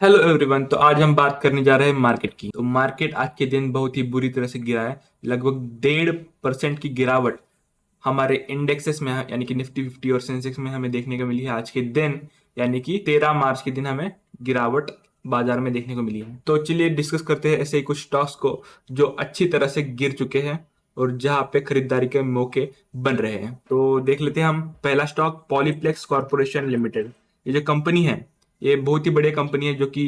Hello everyone. तो आज हम बात करने जा रहे हैं मार्केट की। तो मार्केट आज के दिन बहुत ही बुरी तरह से गिरा है। लगभग 1.5% की गिरावट हमारे इंडेक्सेस में यानी कि निफ्टी 50 और सेंसेक्स में हमें देखने को मिली है आज के दिन। यानी कि 13 मार्च के दिन हमें गिरावट बाजार में देखने को मिली है। तो चलिए डिस्कस करते हैं ऐसे ही कुछ स्टॉक्स को जो अच्छी तरह से गिर चुके हैं और जहां पे खरीदारी के मौके बन रहे हैं। तो देख लेते हैं हम पहला स्टॉक पॉलीप्लेक्स कॉर्पोरेशन लिमिटेड। ये जो कंपनी है ये बहुत ही बढ़िया कंपनी है जो कि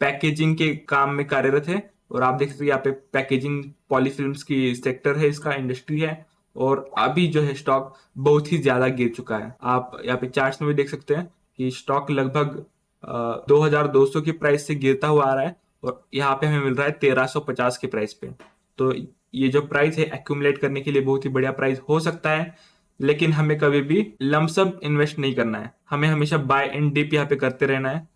पैकेजिंग के काम में कार्यरत है। और आप देख सकते हैं यहाँ पे पैकेजिंग पॉलीफिल्म्स की सेक्टर है, इसका इंडस्ट्री है। और अभी जो है स्टॉक बहुत ही ज्यादा गिर चुका है। आप यहाँ पे चार्ट्स में भी देख सकते हैं कि स्टॉक लगभग 2200 की प्राइस से गिरता हुआ आ रहा है और यहाँ पे हमें मिल रहा है 1350 के प्राइस पे। तो ये जो प्राइस है एक्यूमुलेट करने के लिए बहुत ही बढ़िया प्राइस हो सकता है, लेकिन हमें कभी भी लमसम इन्वेस्ट नहीं करना है। हमें हमेशा बाय एंड डिप यहाँ पे करते रहना है।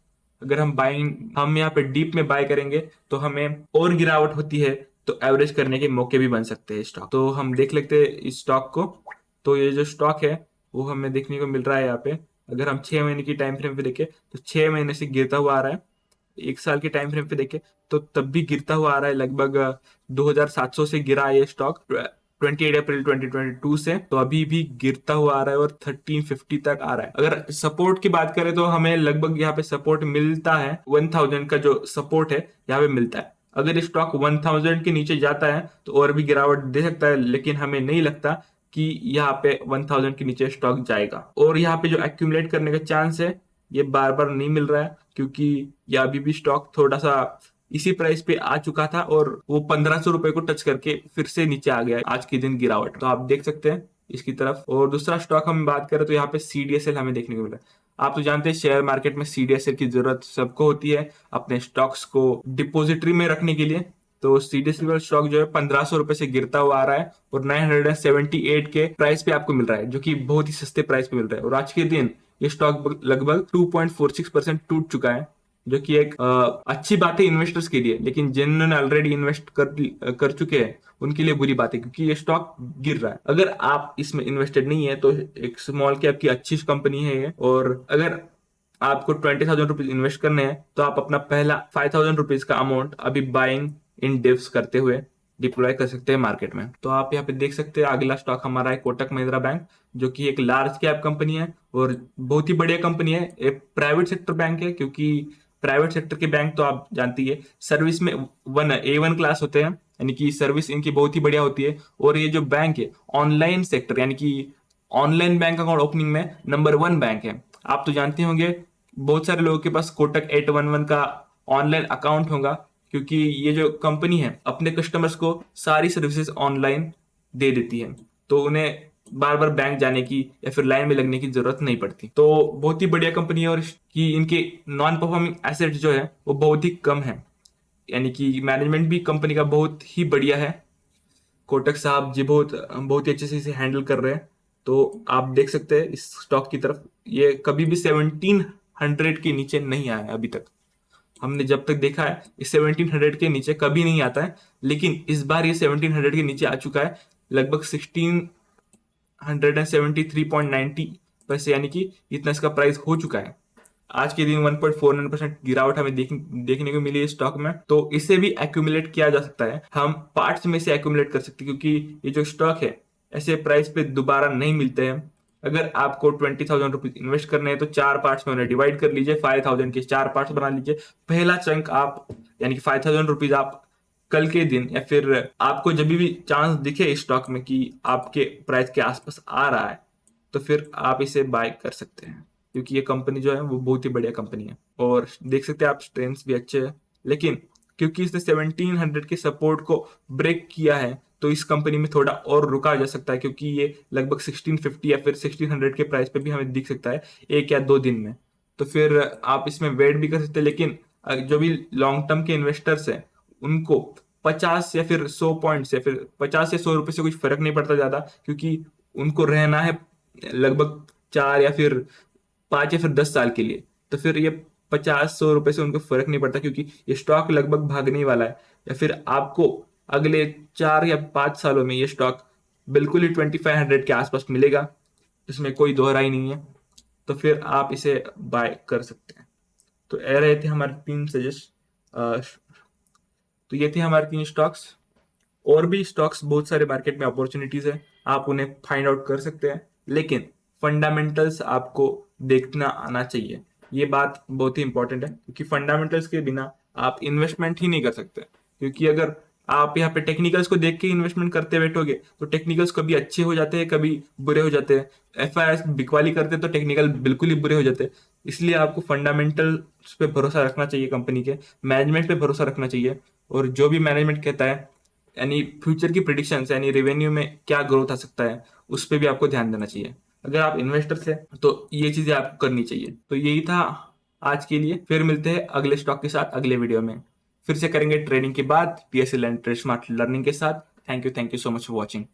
अगर हम यहाँ पे डीप में बाय करेंगे तो हमें और गिरावट होती है तो एवरेज करने के मौके भी बन सकते हैं स्टॉक। तो हम देख लेते हैं इस स्टॉक को। तो ये जो स्टॉक है वो हमें देखने को मिल रहा है यहाँ पे। अगर हम 6 महीने की टाइम फ्रेम पे देखें तो 6 महीने से गिरता हुआ आ रहा है। 1 साल के टाइम फ्रेम पे देखें तो तब भी गिरता हुआ आ रहा है। लगभग 2700 से गिरा है ये स्टॉक 28 अप्रैल 2022 से। तो अभी भी गिरता हुआ आ रहा है और 1350 तक आ रहा है। अगर सपोर्ट की बात करें तो हमें लगभग यहाँ पे सपोर्ट मिलता है 1000 का जो सपोर्ट है यहाँ पे मिलता है। अगर स्टॉक 1000 के नीचे जाता है तो और भी गिरावट दे सकता है, लेकिन हमें नहीं लगता कि यहाँ पे 1000 के नीचे स्टॉक जाएगा। और यहाँ पे जो एक्यूमुलेट करने का चांस है ये बार बार नहीं मिल रहा है, क्योंकि ये अभी भी स्टॉक थोड़ा सा इसी प्राइस पे आ चुका था और वो 1500 रुपए को टच करके फिर से नीचे आ गया है आज के दिन गिरावट। तो आप देख सकते हैं इसकी तरफ। और दूसरा स्टॉक हम बात करें तो यहाँ पे सीडीएसएल हमें देखने को मिला है। आप तो जानते हैं शेयर मार्केट में सीडीएसएल की जरूरत सबको होती है अपने स्टॉक्स को डिपोजिटरी में रखने के लिए। तो सीडीएसएल स्टॉक जो है 1500 रुपए से गिरता हुआ आ रहा है और 978 के प्राइस पे आपको मिल रहा है, जो कि बहुत ही सस्ते प्राइस पे मिल रहा है। और आज के दिन ये स्टॉक लगभग 2.46% टूट चुका है, जो कि एक अच्छी बात है इन्वेस्टर्स के लिए, लेकिन जिन्होंने ऑलरेडी इन्वेस्ट कर चुके हैं उनके लिए बुरी बात है, क्योंकि ये स्टॉक गिर रहा है। अगर आप इसमें इन्वेस्टेड नहीं है तो एक स्मॉल कैप की अच्छी कंपनी है ये। और अगर आपको 20,000 रुपीज इन्वेस्ट करने हैं तो आप अपना पहला 5,000 रुपीज का अमाउंट अभी बाइंग इन डिप्स करते हुए डिप्लॉय कर सकते हैं मार्केट में। तो आप यहाँ पे देख सकते हैं अगला स्टॉक हमारा है कोटक महिंद्रा बैंक, जो कि एक लार्ज कैप कंपनी है और बहुत ही बढ़िया कंपनी है। एक प्राइवेट सेक्टर बैंक है, क्योंकि प्राइवेट सेक्टर के बैंक तो आप जानती है सर्विस में A1 क्लास होते हैं, यानी कि सर्विस इनकी बहुत ही बढ़िया होती है। और ये जो बैंक है ऑनलाइन सेक्टर यानी कि ऑनलाइन बैंक अकाउंट ओपनिंग में नंबर 1 बैंक है। आप तो जानते होंगे बहुत सारे लोगों के पास कोटक 811 का ऑनलाइन अकाउंट होगा, क्योंकि ये जो कंपनी है अपने कस्टमर्स को सारी सर्विसेज ऑनलाइन दे देती है, तो उन्हें बार बार बैंक जाने की या फिर लाइन में लगने की जरूरत नहीं पड़ती। तो बहुत ही बढ़िया कंपनी है। और कि इनके नॉन परफॉर्मिंग एसेट्स जो है वो बहुत ही कम है, यानी कि मैनेजमेंट भी कंपनी का बहुत ही बढ़िया है। कोटक साहब जी बहुत बहुत ही अच्छे से इसे हैंडल कर रहे हैं। तो आप देख सकते हैं इस स्टॉक की तरफ, ये कभी भी 1700 के नीचे नहीं आया है अभी तक। हमने जब तक देखा है ये 1700 के नीचे कभी नहीं आता है, लेकिन इस बार ये 1700 के नीचे आ चुका है लगभग 1673.90 पैसे, यानी कि इतना इसका प्राइस हो चुका है। आज के दिन 1.49% गिरावट हमें देखने को मिली है स्टॉक में। तो इसे भी एक्यूमुलेट किया जा सकता है, हम पार्ट्स में से एक्यूमुलेट कर सकते हैं, क्योंकि ये जो स्टॉक है ऐसे प्राइस पे दोबारा नहीं मिलते हैं। अगर आपको 20,000 रुपीज इन्वेस्ट करने हैं तो 4 पार्ट्स में उन्हें डिवाइड कर लीजिए, 5,000 के 4 पार्ट्स बना लीजिए। पहला चंक आप यानी कि 5,000 रुपीज आप कल के दिन या फिर आपको जब भी चांस दिखे इस स्टॉक में कि आपके प्राइस के आसपास आ रहा है तो फिर आप इसे बाय कर सकते हैं, क्योंकि ये कंपनी जो है वो बहुत ही बढ़िया कंपनी है। और देख सकते हैं आप स्ट्रेंथ्स भी अच्छे हैं, लेकिन क्योंकि इसने 1700 के सपोर्ट को ब्रेक किया है तो इस कंपनी में थोड़ा और रुका जा सकता है, क्योंकि ये लगभग 1650 या फिर 1600 के प्राइस पे भी हमें दिख सकता है 1 या 2 दिन में। तो फिर आप इसमें वेट भी कर सकते हैं, लेकिन जो भी लॉन्ग टर्म के इन्वेस्टर्स हैं उनको 50 या फिर 100 पॉइंट्स या फिर 50 या 100 रुपए से कुछ फर्क नहीं पड़ता ज्यादा, क्योंकि उनको रहना है लगभग 4 या फिर 5 या फिर 10 साल के लिए। तो फिर ये 50 100 रुपए से उनको फर्क नहीं पड़ता, क्योंकि ये स्टॉक लगभग भागने ही वाला है। या फिर आपको अगले 4 या 5 सालों में ये स्टॉक बिल्कुल ही 2500 के आसपास मिलेगा, इसमें कोई दोहराई नहीं है। तो फिर आप इसे बाय कर सकते हैं। तो ये रहे थे हमारे 3 सजेस्ट। तो ये थे हमारे 3 स्टॉक्स। और भी स्टॉक्स बहुत सारे मार्केट में अपॉर्चुनिटीज है, आप उन्हें फाइंड आउट कर सकते हैं, लेकिन फंडामेंटल्स आपको देखना आना चाहिए। ये बात बहुत ही इंपॉर्टेंट है, क्योंकि फंडामेंटल्स के बिना आप इन्वेस्टमेंट ही नहीं कर सकते। क्योंकि अगर आप यहाँ पे टेक्निकल्स को देख के इन्वेस्टमेंट करते बैठोगे तो टेक्निकल्स कभी अच्छे हो जाते हैं, कभी बुरे हो जाते हैं। एफआईआई बिकवाली करते तो टेक्निकल बिल्कुल ही बुरे हो जाते हैं। इसलिए आपको फंडामेंटल्स पे भरोसा रखना चाहिए, कंपनी के मैनेजमेंट पे भरोसा रखना चाहिए। और जो भी मैनेजमेंट कहता है, यानी फ्यूचर की प्रिडिक्शंस, यानी रेवेन्यू में क्या ग्रोथ आ सकता है, उस पर भी आपको ध्यान देना चाहिए। अगर आप इन्वेस्टर्स हैं तो ये चीजें आपको करनी चाहिए। तो यही था आज के लिए। फिर मिलते हैं अगले स्टॉक के साथ अगले वीडियो में। फिर से करेंगे ट्रेडिंग के बाद PSL and trade smart learning के साथ। Thank you so much for watching.